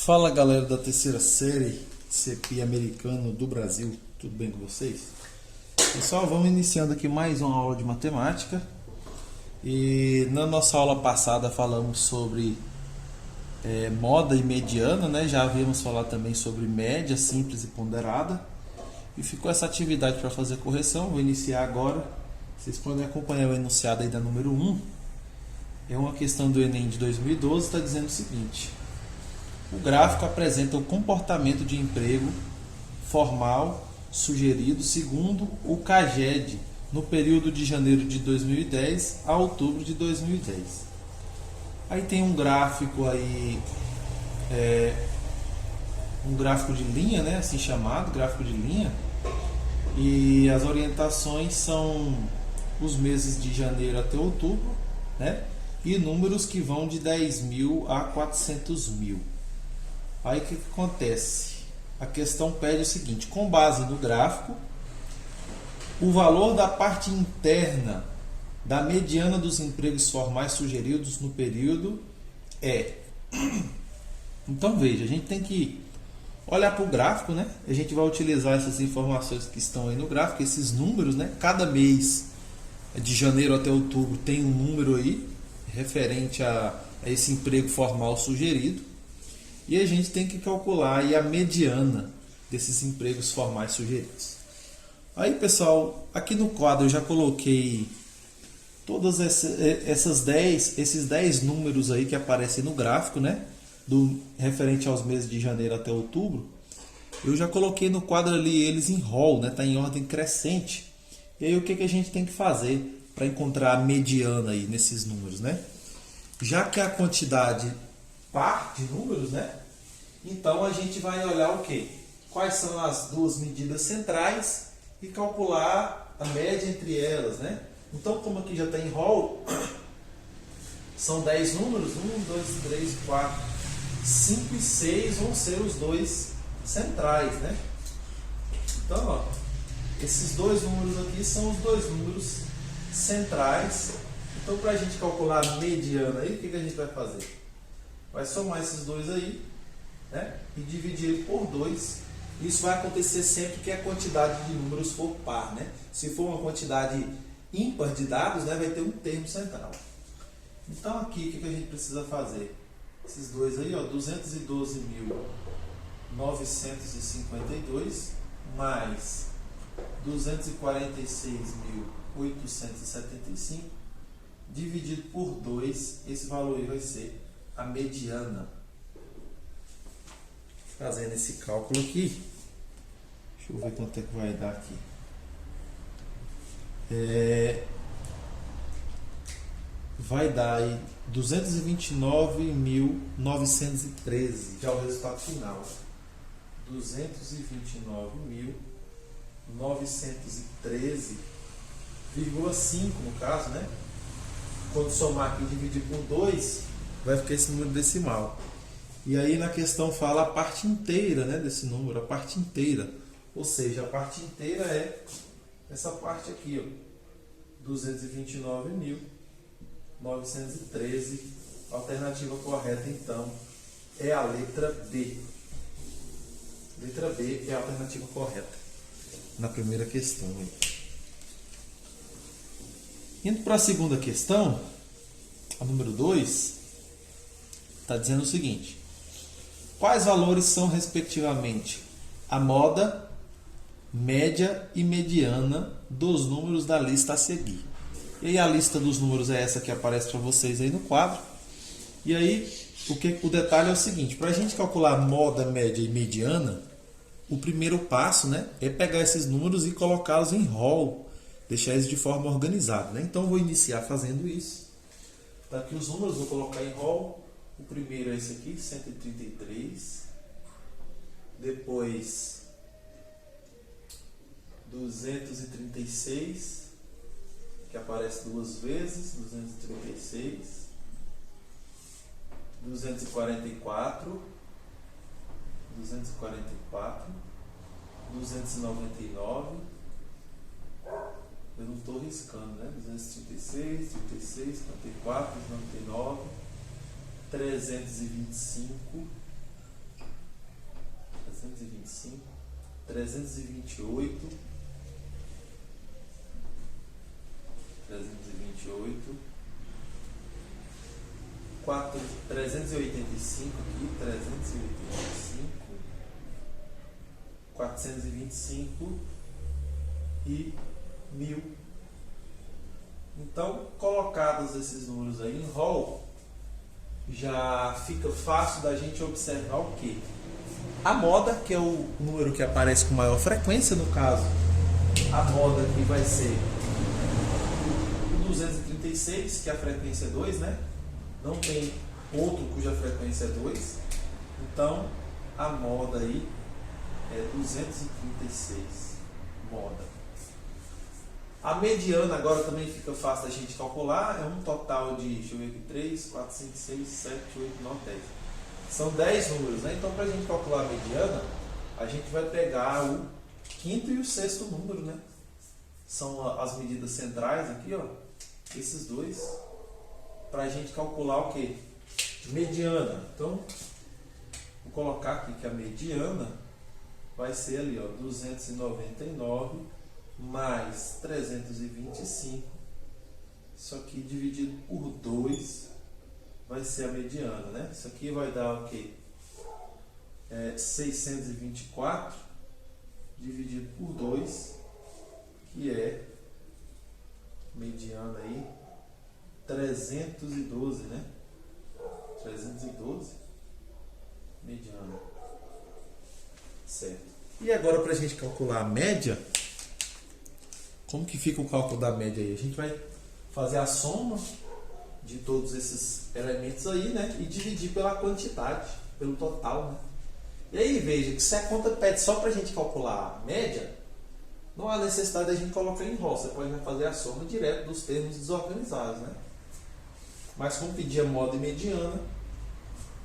Fala galera da terceira série CPI americano do Brasil, tudo bem com vocês? Pessoal, vamos iniciando aqui mais uma aula de matemática. E na nossa aula passada falamos sobre moda e mediana, né? Já havíamos falado também sobre média simples e ponderada. E ficou essa atividade para fazer correção, vou iniciar agora. Vocês podem acompanhar o enunciado aí da número 1. É uma questão do Enem de 2012, está dizendo o seguinte: o gráfico apresenta o comportamento de emprego formal sugerido segundo o CAGED no período de janeiro de 2010 a outubro de 2010. Aí tem um gráfico aí, um gráfico de linha, né, assim chamado, gráfico de linha, e as orientações são os meses de janeiro até outubro, né, e números que vão de 10 mil a 400 mil. Aí o que acontece? A questão pede o seguinte: com base no gráfico, o valor da parte interna da mediana dos empregos formais sugeridos no período é. Então veja, a gente tem que olhar para o gráfico, né? A gente vai utilizar essas informações que estão aí no gráfico, esses números, né? Cada mês de janeiro até outubro tem um número aí referente a esse emprego formal sugerido. E a gente tem que calcular aí a mediana desses empregos formais sugeridos. Aí, pessoal, aqui no quadro eu já coloquei todas esses 10 números aí que aparecem no gráfico, né? Referente aos meses de janeiro até outubro. Eu já coloquei no quadro ali eles em rol, né? Tá em ordem crescente. E aí o que a gente tem que fazer para encontrar a mediana aí nesses números, né? Já que a quantidade par de números, né? Então a gente vai olhar o quê? Quais são as duas medidas centrais e calcular a média entre elas, né? Então, como aqui já está em rol, são 10 números, 1, 2, 3, 4, 5 e 6 vão ser os dois centrais, né? Então, ó, esses dois números aqui são os dois números centrais. Então, para a gente calcular a mediana aí, o que a gente vai fazer? Vai somar esses dois aí, né? E dividir ele por 2. Isso vai acontecer sempre que a quantidade de números for par, né? Se for uma quantidade ímpar de dados, né, vai ter um termo central. Então aqui o que a gente precisa fazer? Esses dois aí, ó, 212.952 mais 246.875 dividido por 2, esse valor aí vai ser a mediana. Fazendo esse cálculo aqui, deixa eu ver quanto é que vai dar aqui. Vai dar aí 229.913, já o resultado final. 229.913,5 no caso, né? Quando somar aqui e dividir por 2, vai ficar esse número decimal. E aí na questão fala a parte inteira, né, desse número, a parte inteira. Ou seja, a parte inteira é essa parte aqui, ó, 229.913. A alternativa correta, então, é a letra B. Letra B é a alternativa correta na primeira questão. Aí. Indo para a segunda questão, a número 2, está dizendo o seguinte: quais valores são, respectivamente, a moda, média e mediana dos números da lista a seguir? E aí a lista dos números é essa que aparece para vocês aí no quadro. E aí o detalhe é o seguinte: para a gente calcular moda, média e mediana, o primeiro passo, né, é pegar esses números e colocá-los em rol, deixar eles de forma organizada, né? Então eu vou iniciar fazendo isso. Tá aqui os números, vou colocar em rol. O primeiro é esse aqui, 133. Depois 236, que aparece duas vezes, 236. 244. 299. Eu não estou riscando, né? 236, 36, 54, 99. 325, 325, 328, 328, 385 aqui, 385, 425 e 1000. Então, colocados esses números aí em rol, já fica fácil da gente observar o que? A moda, que é o número que aparece com maior frequência, no caso, a moda aqui vai ser o 236, que a frequência é 2, né? Não tem outro cuja frequência é 2. Então, a moda aí é 236. Moda. A mediana agora também fica fácil da gente calcular. É um total de, deixa eu ver aqui, 3, 4, 5, 6, 7, 8, 9, 10. São 10 números, né? Então, para a gente calcular a mediana, a gente vai pegar o quinto e o sexto número, né? São as medidas centrais aqui, ó. Esses dois. Para a gente calcular o que? Mediana. Então, vou colocar aqui que a mediana vai ser ali, ó, 299 mais 325. Isso aqui dividido por 2 vai ser a mediana, né? Isso aqui vai dar o quê? 624 dividido por 2, que é mediana aí 312, né? 312 mediana. Certo. E agora, para a gente calcular a média, como que fica o cálculo da média aí? A gente vai fazer a soma de todos esses elementos aí, né? E dividir pela quantidade, pelo total, né? E aí, veja que se a conta pede só para a gente calcular a média, não há necessidade da gente colocar em rol. Você pode fazer a soma direto dos termos desorganizados, né? Mas como pedir a moda e mediana,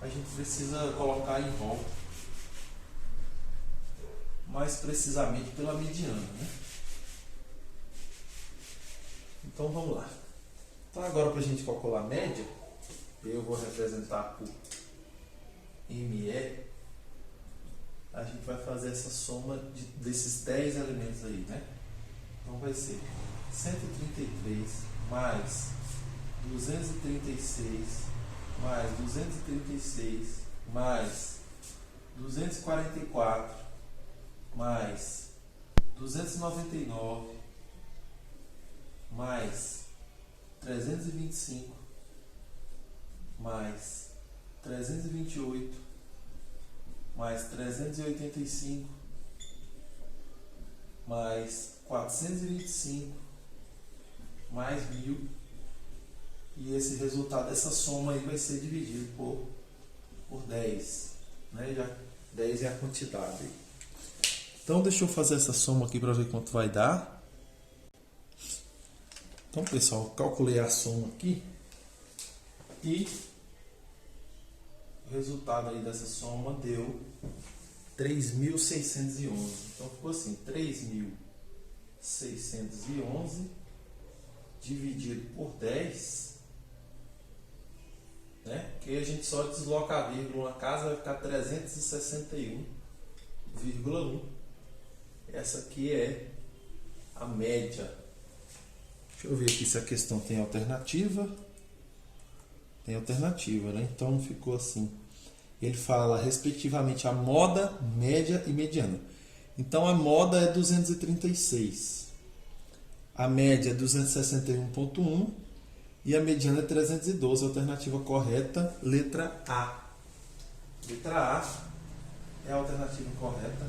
a gente precisa colocar em rol, mais precisamente pela mediana, né? Então vamos lá. Então agora, para a gente calcular a média, eu vou representar por ME. A gente vai fazer essa soma desses 10 elementos aí, né? Então vai ser 133 mais 236 mais 236 mais 244 mais 299 mais 325 mais 328 mais 385 mais 425 mais 1000. E esse resultado dessa soma aí vai ser dividido por 10, né? Já 10 é a quantidade. Então deixa eu fazer essa soma aqui para ver quanto vai dar. Então, pessoal, calculei a soma aqui e o resultado aí dessa soma deu 3.611. Então ficou assim, 3.611 dividido por 10, né? Que a gente só desloca a vírgula na casa, vai ficar 361,1. Essa aqui é a média. Deixa eu ver aqui se a questão tem alternativa. Tem alternativa, né? Então ficou assim. Ele fala respectivamente a moda, média e mediana. Então a moda é 236. A média é 261,1 e a mediana é 312. Alternativa correta, letra A. Letra A é a alternativa correta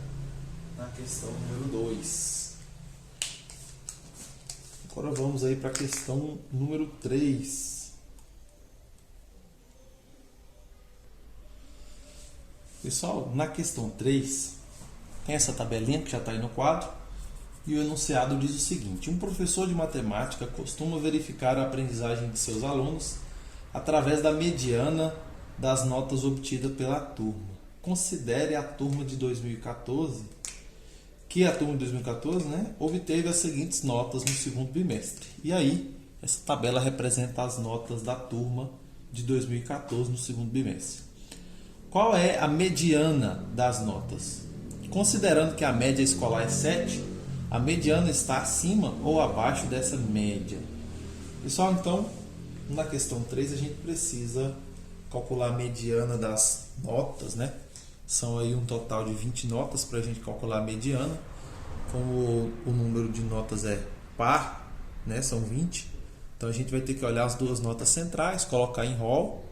na questão número 2. Agora vamos aí para a questão número 3. Pessoal, na questão 3, tem essa tabelinha que já está aí no quadro. E o enunciado diz o seguinte: um professor de matemática costuma verificar a aprendizagem de seus alunos através da mediana das notas obtidas pela turma. Considere a turma de 2014, que a turma de 2014, né, obteve as seguintes notas no segundo bimestre. E aí, essa tabela representa as notas da turma de 2014 no segundo bimestre. Qual é a mediana das notas? Considerando que a média escolar é 7, a mediana está acima ou abaixo dessa média. Pessoal, então, na questão 3 a gente precisa calcular a mediana das notas, né? São aí um total de 20 notas para a gente calcular a mediana. Como o número de notas é par, né? São 20. Então a gente vai ter que olhar as duas notas centrais, colocar em rol.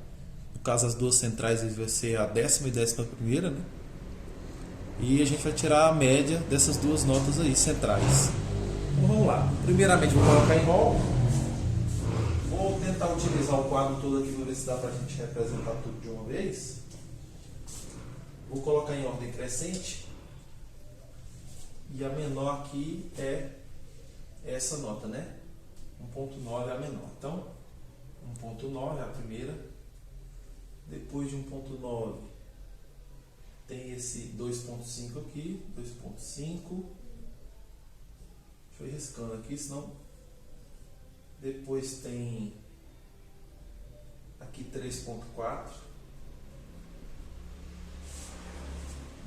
No caso, as duas centrais vai ser a 10ª e 11ª, né? E a gente vai tirar a média dessas duas notas aí centrais. Então vamos lá. Primeiramente vou colocar em rol. Vou tentar utilizar o quadro todo aqui para ver se dá para a gente representar tudo de uma vez. Vou colocar em ordem crescente. E a menor aqui é essa nota, né? 1.9 é a menor. Então, 1.9 é a primeira. Depois de 1.9 tem esse 2.5 aqui. 2.5. Deixa eu ir riscando aqui, senão... Depois tem aqui 3.4.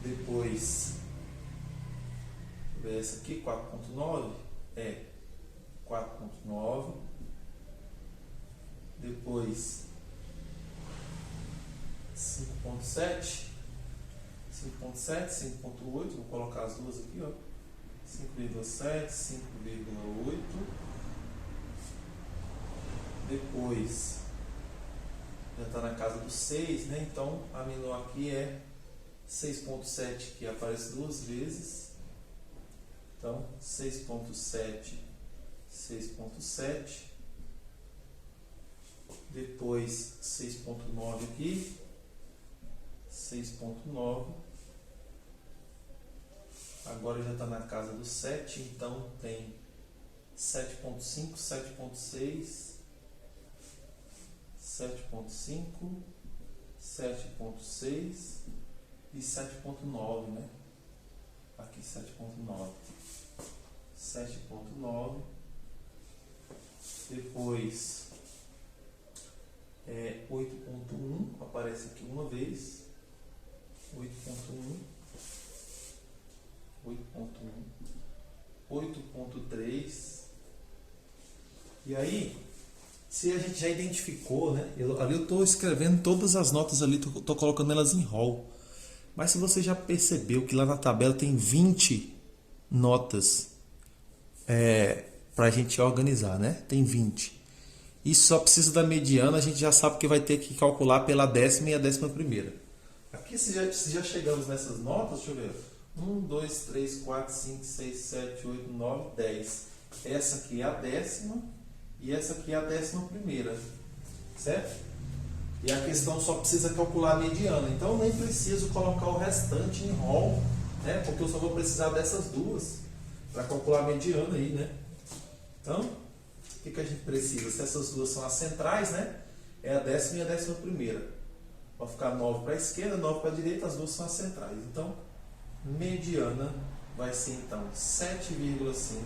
Depois, essa aqui, 4.9, é 4.9. Depois, 5.7, 5.7, 5.8, vou colocar as duas aqui, ó. 5,7, 5,8. Depois, já está na casa do 6, né? Então, a menor aqui é 6.7, que aparece duas vezes. Então, 6.7, 6.7. Depois, 6.9 aqui. 6.9. Agora já está na casa do 7, então tem 7.5, 7.6, 7.5, 7.6 e 7.9, né? Aqui 7.9. 7.9. Depois 8.1 aparece aqui uma vez. 8.1. 8.3. E aí, se a gente já identificou, né? Ali eu estou escrevendo todas as notas ali, estou colocando elas em rol. Mas se você já percebeu que lá na tabela tem 20 notas para a gente organizar, né? Tem 20. E só precisa da mediana, a gente já sabe que vai ter que calcular pela 10ª e a 11ª. Aqui, se já chegamos nessas notas, deixa eu ver. 1, 2, 3, 4, 5, 6, 7, 8, 9, 10. Essa aqui é a 10ª e essa aqui é a 11ª. Certo? E a questão só precisa calcular a mediana. Então, eu nem preciso colocar o restante em rol, né? Porque eu só vou precisar dessas duas para calcular a mediana aí, né? Então, o que a gente precisa? Se essas duas são as centrais, né? É a 10ª e a 11ª. Vai ficar 9 para a esquerda, 9 para a direita, as duas são as centrais. Então, mediana vai ser então 7,5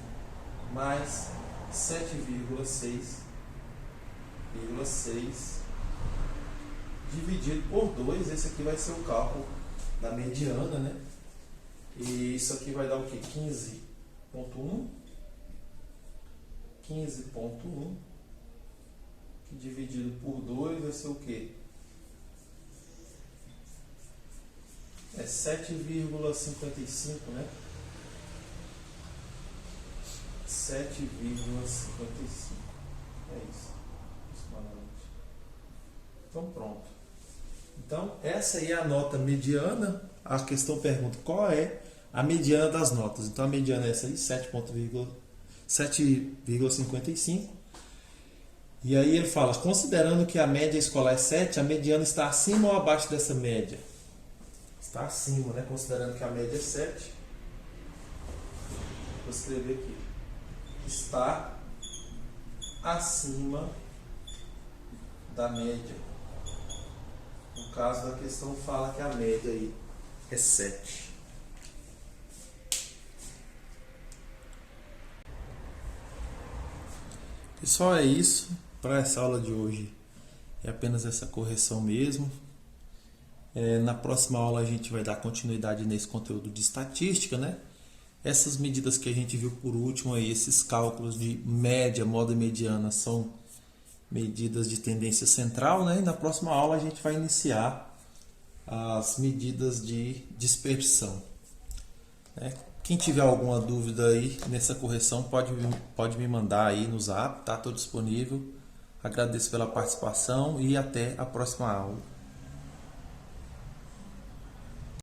mais 7,6 dividido por 2. Esse aqui vai ser o cálculo da mediana, né? E isso aqui vai dar o que? 15.1. 15.1 que dividido por 2 vai ser o que? É 7,55, né? 7,55. É isso. Então, pronto. Então, essa aí é a nota mediana. A questão pergunta qual é a mediana das notas. Então, a mediana é essa aí, 7,55. E aí ele fala, considerando que a média escolar é 7, a mediana está acima ou abaixo dessa média? Está acima, né? Considerando que a média é 7. Vou escrever aqui. Está acima da média. No caso da questão fala que a média aí é 7. Pessoal, é isso para essa aula de hoje. É apenas essa correção mesmo. Na próxima aula a gente vai dar continuidade nesse conteúdo de estatística, né? Essas medidas que a gente viu por último aí, esses cálculos de média, moda e mediana, são medidas de tendência central, né? E na próxima aula a gente vai iniciar as medidas de dispersão, né? Quem tiver alguma dúvida aí nessa correção pode me mandar aí no Zap, tá? Estou disponível. Agradeço pela participação e até a próxima aula.